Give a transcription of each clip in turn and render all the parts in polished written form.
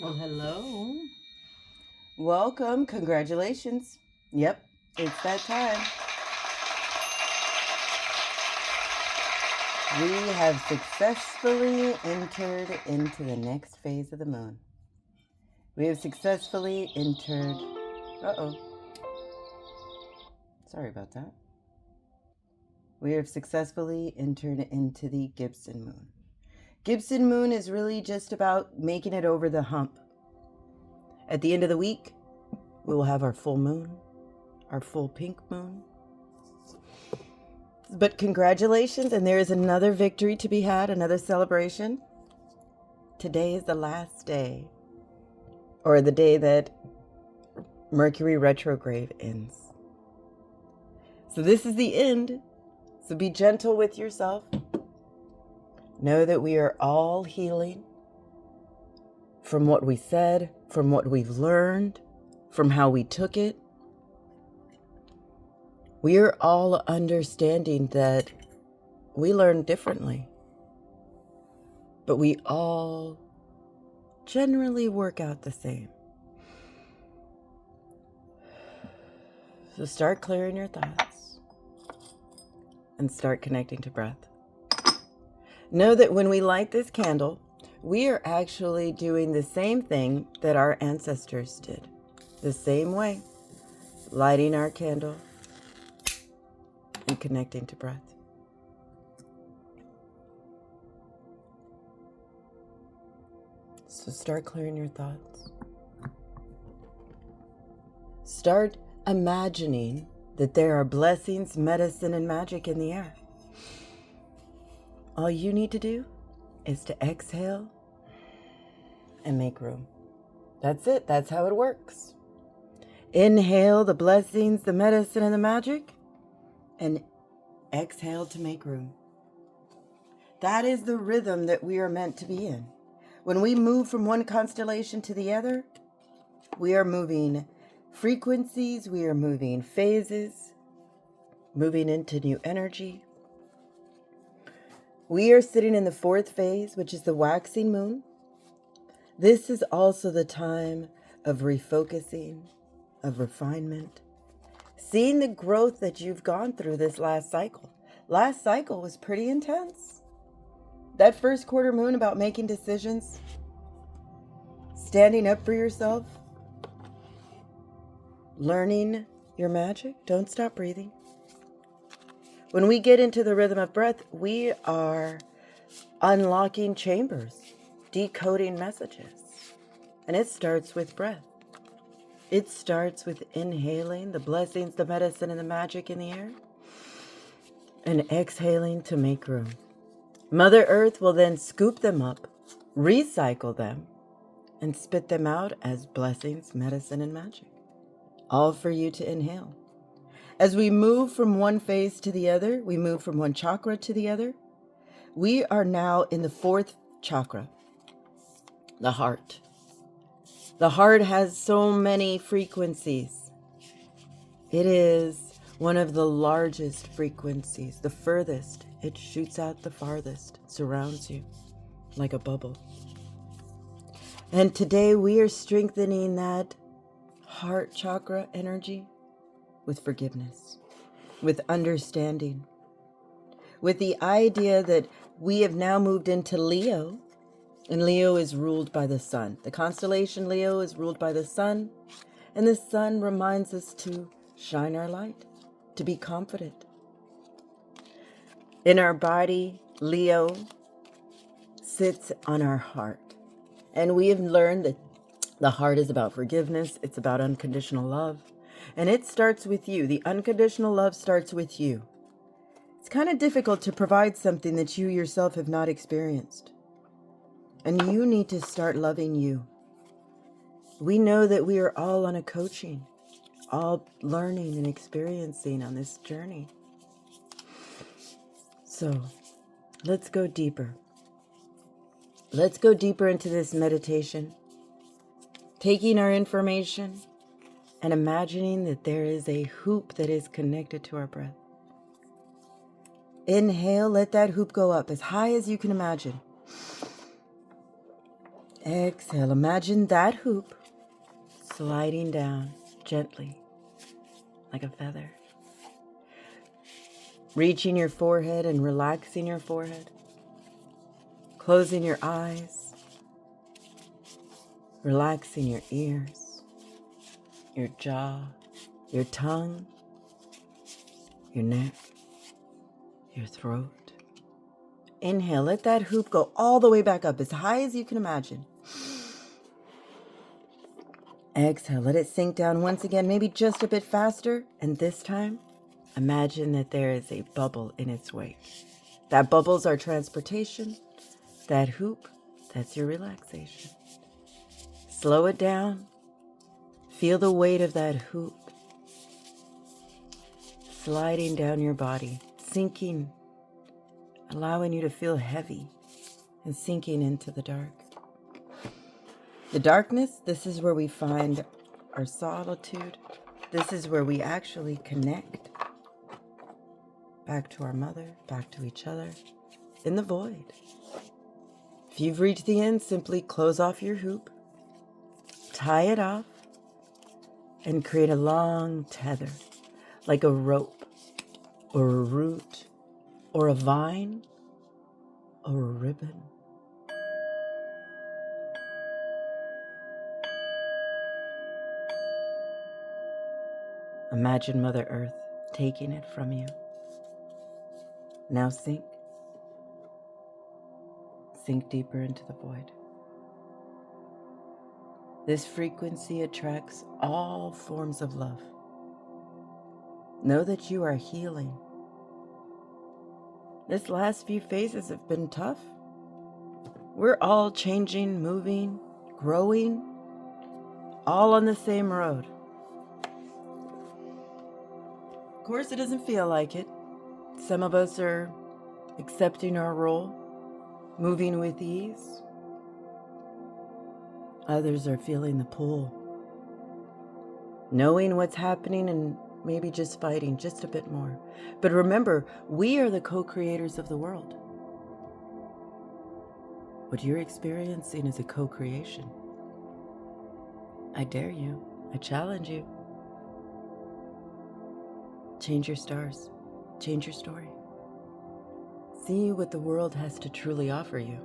Well, hello. Welcome. Congratulations. Yep, it's that time. We have successfully entered into the next phase of the moon. We have successfully entered. Sorry about that. We have successfully entered into the Gibson moon. Gibson moon is really just about making it over the hump. At the end of the week, we will have our full moon, our full pink moon. But congratulations, and there is another victory to be had, another celebration. Today is the last day, or the day that Mercury retrograde ends. So this is the end. So be gentle with yourself. Know that we are all healing from what we said, from what we've learned, from how we took it. We are all understanding that we learn differently, but we all generally work out the same. So start clearing your thoughts and start connecting to breath. Know that when we light this candle, we are actually doing the same thing that our ancestors did. The same way. Lighting our candle and connecting to breath. So start clearing your thoughts. Start imagining that there are blessings, medicine, and magic in the air. All you need to do is to exhale and make room. That's it. That's how it works. Inhale the blessings, the medicine, and the magic, and exhale to make room. That is the rhythm that we are meant to be in. When we move from one constellation to the other, we are moving frequencies, we are moving phases, moving into new energy. We are sitting in the fourth phase, which is the waxing moon. This is also the time of refocusing, of refinement, seeing the growth that you've gone through this last cycle. Last cycle was pretty intense. That first quarter moon about making decisions, standing up for yourself, learning your magic. Don't stop breathing. When we get into the rhythm of breath, we are unlocking chambers, decoding messages. And it starts with breath. It starts with inhaling the blessings, the medicine, and the magic in the air, and exhaling to make room. Mother Earth will then scoop them up, recycle them, and spit them out as blessings, medicine, and magic. All for you to inhale. As we move from one phase to the other, we move from one chakra to the other. We are now in the fourth chakra, the heart. The heart has so many frequencies. It is one of the largest frequencies, the furthest. It shoots out the farthest, surrounds you like a bubble. And today we are strengthening that heart chakra energy with forgiveness, with understanding, with the idea that we have now moved into Leo, and Leo is ruled by the sun. The constellation Leo is ruled by the sun, and the sun reminds us to shine our light, to be confident. In our body, Leo sits on our heart, and we have learned that the heart is about forgiveness, it's about unconditional love, and it starts with you. The unconditional love starts with you. It's kind of difficult to provide something that you yourself have not experienced. And you need to start loving you. We know that we are all on a coaching, all learning and experiencing on this journey. So let's go deeper. Let's go deeper into this meditation, taking our information and imagining that there is a hoop that is connected to our breath. Inhale, let that hoop go up as high as you can imagine. Exhale. Imagine that hoop sliding down gently like a feather. Reaching your forehead and relaxing your forehead. Closing your eyes. Relaxing your ears, your jaw, your tongue, your neck, your throat. Inhale, let that hoop go all the way back up as high as you can imagine. Exhale, let it sink down once again, maybe just a bit faster. And this time, imagine that there is a bubble in its wake. That bubble's our transportation. That hoop, that's your relaxation. Slow it down. Feel the weight of that hoop sliding down your body, sinking, allowing you to feel heavy and sinking into the dark. The darkness, this is where we find our solitude. This is where we actually connect back to our mother, back to each other, in the void. If you've reached the end, simply close off your hoop, tie it off, and create a long tether, like a rope, or a root, or a vine, or a ribbon. Imagine Mother Earth taking it from you. Now sink. Sink deeper into the void. This frequency attracts all forms of love. Know that you are healing. This last few phases have been tough. We're all changing, moving, growing, all on the same road. Of course, it doesn't feel like it. Some of us are accepting our role, moving with ease. Others are feeling the pull, knowing what's happening and maybe just fighting just a bit more. But remember, we are the co-creators of the world. What you're experiencing is a co-creation. I dare you. I challenge you. Change your stars. Change your story. See what the world has to truly offer you.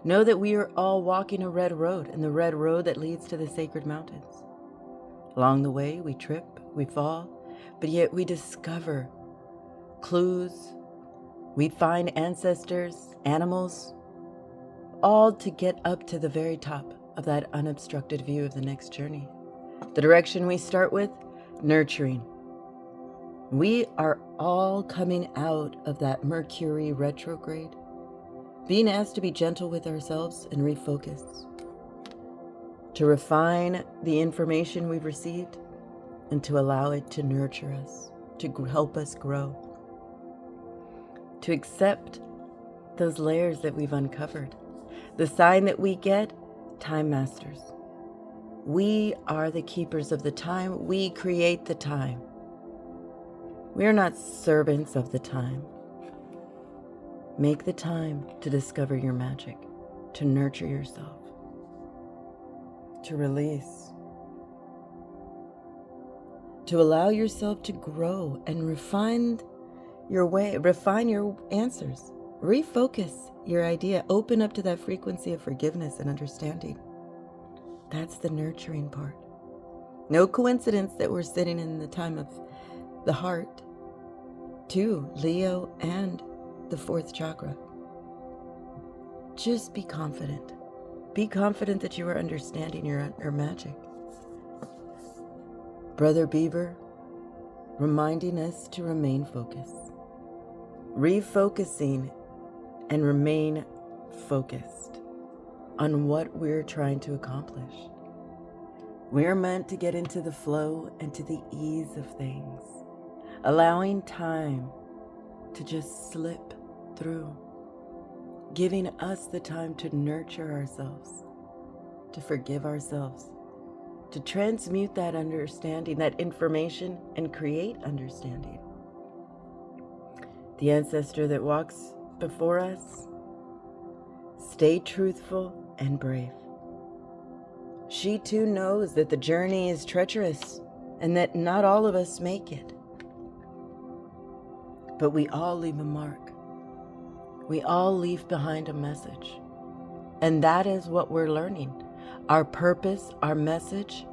Know that we are all walking a red road, and the red road that leads to the sacred mountains. Along the way, we trip, we fall, but yet we discover clues. We find ancestors, animals, all to get up to the very top of that unobstructed view of the next journey. The direction we start with, nurturing. We are all coming out of that Mercury retrograde, being asked to be gentle with ourselves and refocus, to refine the information we've received and to allow it to nurture us, to help us grow, to accept those layers that we've uncovered. The sign that we get, time masters. We are the keepers of the time. We create the time. We are not servants of the time. Make the time to discover your magic, to nurture yourself, to release, to allow yourself to grow and refine your way, refine your answers, refocus your idea, open up to that frequency of forgiveness and understanding. That's the nurturing part. No coincidence that we're sitting in the time of the heart, too, Leo and the fourth chakra. Just be confident. Be confident that you are understanding your magic. Brother Beaver, reminding us to remain focused. Refocusing and remain focused on what we're trying to accomplish. We're meant to get into the flow and to the ease of things, allowing time to just slip through, giving us the time to nurture ourselves, to forgive ourselves, to transmute that understanding, that information, and create understanding. The ancestor that walks before us, stay truthful and brave. She too knows that the journey is treacherous and that not all of us make it. But we all leave a mark. We all leave behind a message. And that is what we're learning. Our purpose, our message.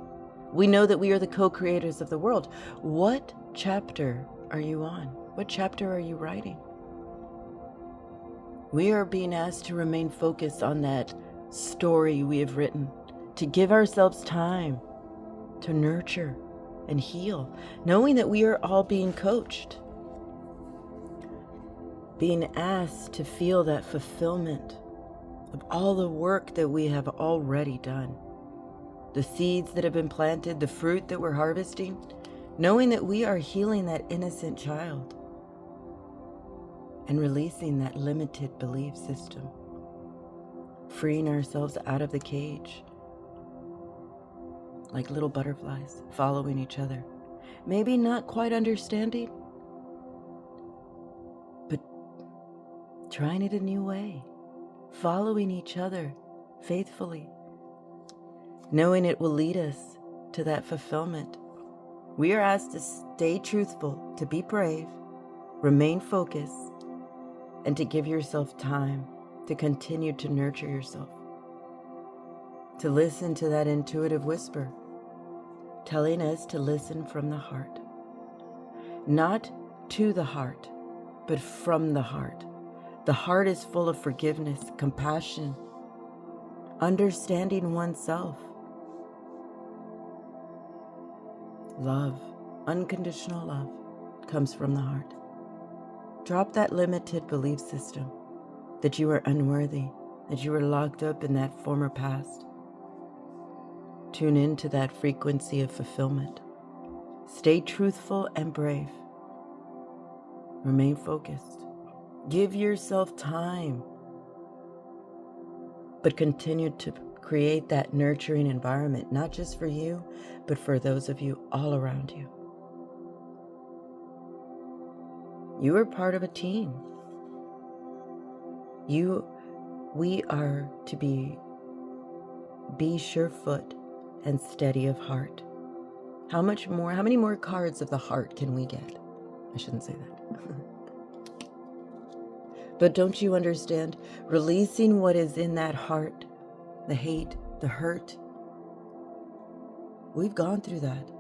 We know that we are the co-creators of the world. What chapter are you on? What chapter are you writing? We are being asked to remain focused on that story we have written, to give ourselves time to nurture and heal, knowing that we are all being coached, being asked to feel that fulfillment of all the work that we have already done, the seeds that have been planted, the fruit that we're harvesting, knowing that we are healing that innocent child and releasing that limited belief system, freeing ourselves out of the cage like little butterflies following each other, maybe not quite understanding, but trying it a new way, following each other faithfully, knowing it will lead us to that fulfillment. We are asked to stay truthful, to be brave, remain focused, and to give yourself time to continue to nurture yourself, to listen to that intuitive whisper telling us to listen from the heart, not to the heart, but from the heart. The heart is full of forgiveness, compassion, understanding oneself, love, unconditional love comes from the heart. Drop that limited belief system that you are unworthy, that you were locked up in that former past. Tune into that frequency of fulfillment. Stay truthful and brave. Remain focused. Give yourself time, but continue to create that nurturing environment, not just for you, but for those of you all around you. You are part of a team. We are to be surefoot and steady of heart. How many more cards of the heart can we get? I shouldn't say that. But don't you understand? Releasing what is in that heart, the hate, the hurt. We've gone through that.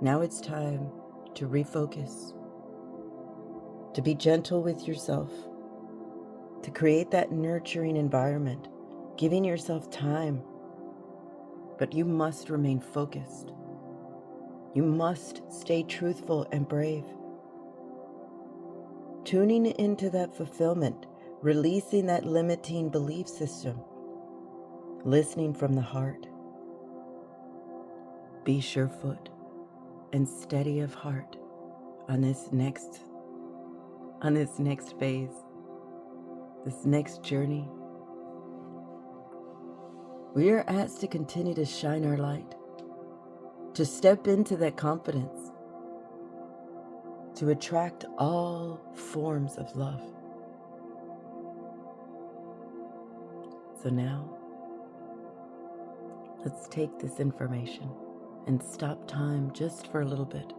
Now it's time to refocus, to be gentle with yourself, to create that nurturing environment, giving yourself time. But you must remain focused. You must stay truthful and brave. Tuning into that fulfillment, releasing that limiting belief system, listening from the heart. Be surefoot and steady of heart on this next phase, this next journey. We are asked to continue to shine our light, to step into that confidence, to attract all forms of love. So now, let's take this information and stop time just for a little bit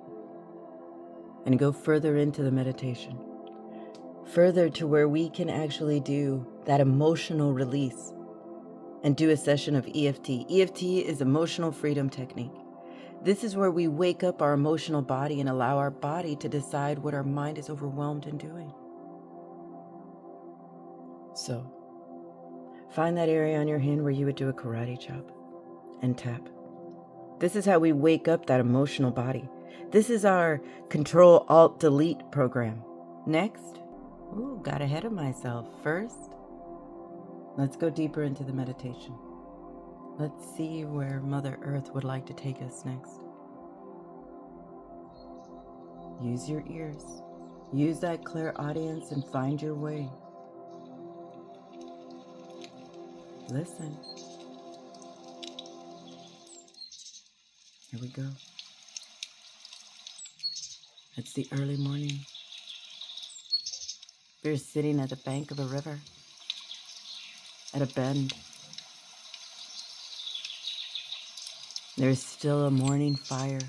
and go further into the meditation, further to where we can actually do that emotional release and do a session of EFT. EFT is emotional freedom technique. This is where we wake up our emotional body and allow our body to decide what our mind is overwhelmed in doing. So, find that area on your hand where you would do a karate chop and tap. This is how we wake up that emotional body. This is our Control-Alt-Delete program. Next, got ahead of myself. First, let's go deeper into the meditation. Let's see where Mother Earth would like to take us next. Use your ears. Use that clairaudience and find your way. Listen. Here we go. It's the early morning. We're sitting at the bank of a river, at a bend. There's still a morning fire,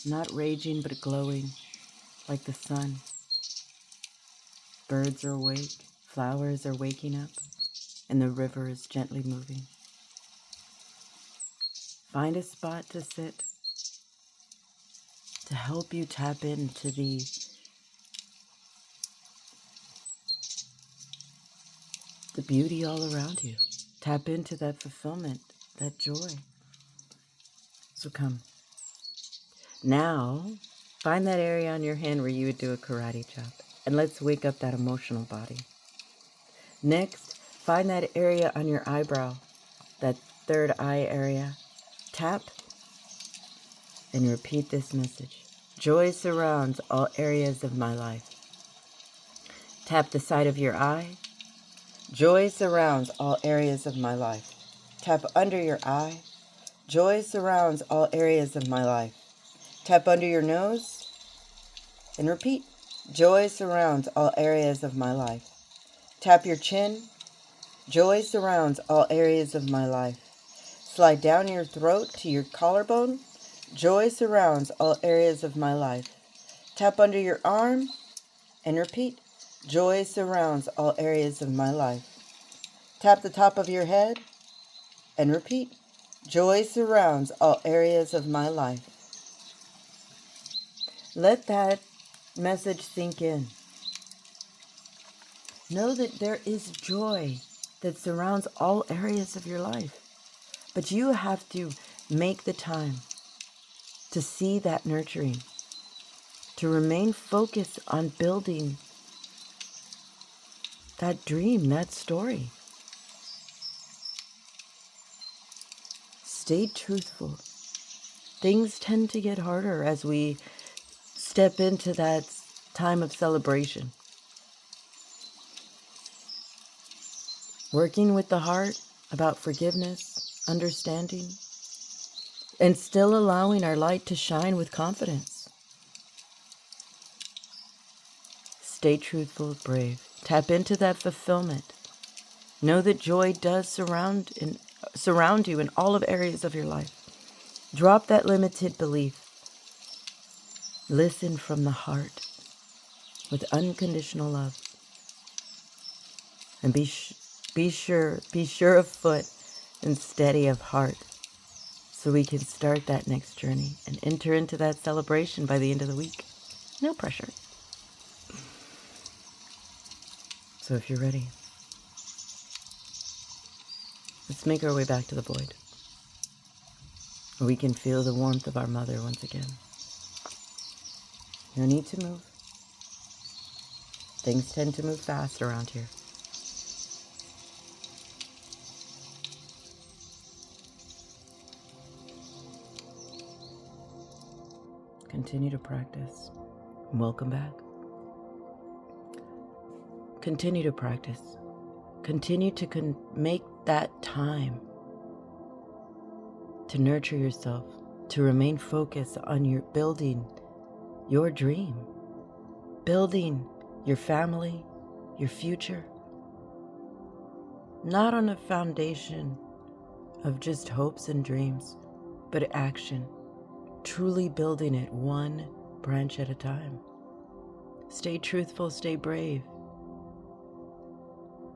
not raging but glowing like the sun. Birds are awake, flowers are waking up, and the river is gently moving. Find a spot to sit to help you tap into the beauty all around you. Tap into that fulfillment, that joy. So come. Now, find that area on your hand where you would do a karate chop, and let's wake up that emotional body. Next, find that area on your eyebrow, that third eye area. Tap and repeat this message. Joy surrounds all areas of my life. Tap the side of your eye. Joy surrounds all areas of my life. Tap under your eye. Joy surrounds all areas of my life. Tap under your nose and repeat. Joy surrounds all areas of my life. Tap your chin. Joy surrounds all areas of my life. Slide down your throat to your collarbone. Joy surrounds all areas of my life. Tap under your arm and repeat. Joy surrounds all areas of my life. Tap the top of your head and repeat. Joy surrounds all areas of my life. Let that message sink in. Know that there is joy that surrounds all areas of your life. But you have to make the time to see that nurturing, to remain focused on building that dream, that story. Stay truthful. Things tend to get harder as we step into that time of celebration. Working with the heart about forgiveness, understanding, and still allowing our light to shine with confidence. Stay truthful, brave. Tap into that fulfillment. Know that joy does surround you in all of areas of your life. Drop that limited belief. Listen from the heart with unconditional love. And be sure of foot and steady of heart so we can start that next journey and enter into that celebration by the end of the week. No pressure. So if you're ready, let's make our way back to the void, where we can feel the warmth of our mother once again. No need to move. Things tend to move fast around here. Continue to practice. Welcome back. Continue to practice. Continue to make that time to nurture yourself, to remain focused on your building your dream, building your family, your future, not on a foundation of just hopes and dreams, but action, truly building it one branch at a time. Stay truthful, stay brave.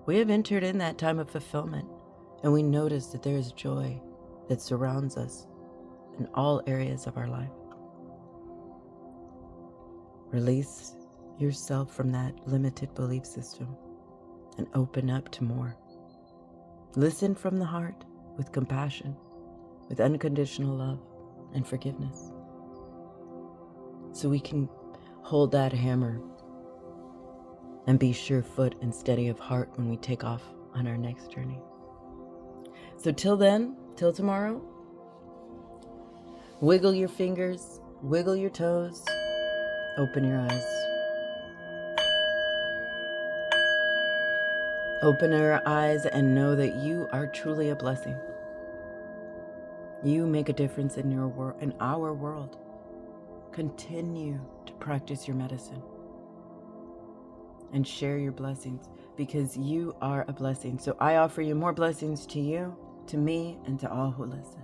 We have entered in that time of fulfillment, and we notice that there is joy that surrounds us in all areas of our life. Release yourself from that limited belief system and open up to more. Listen from the heart with compassion, with unconditional love and forgiveness, so we can hold that hammer and be surefoot and steady of heart when we take off on our next journey. So till then, till tomorrow, wiggle your fingers, wiggle your toes, open your eyes. Open your eyes and know that you are truly a blessing. You make a difference in our world. Continue to practice your medicine and share your blessings, because you are a blessing. So I offer you more blessings to you, to me, and to all who listen.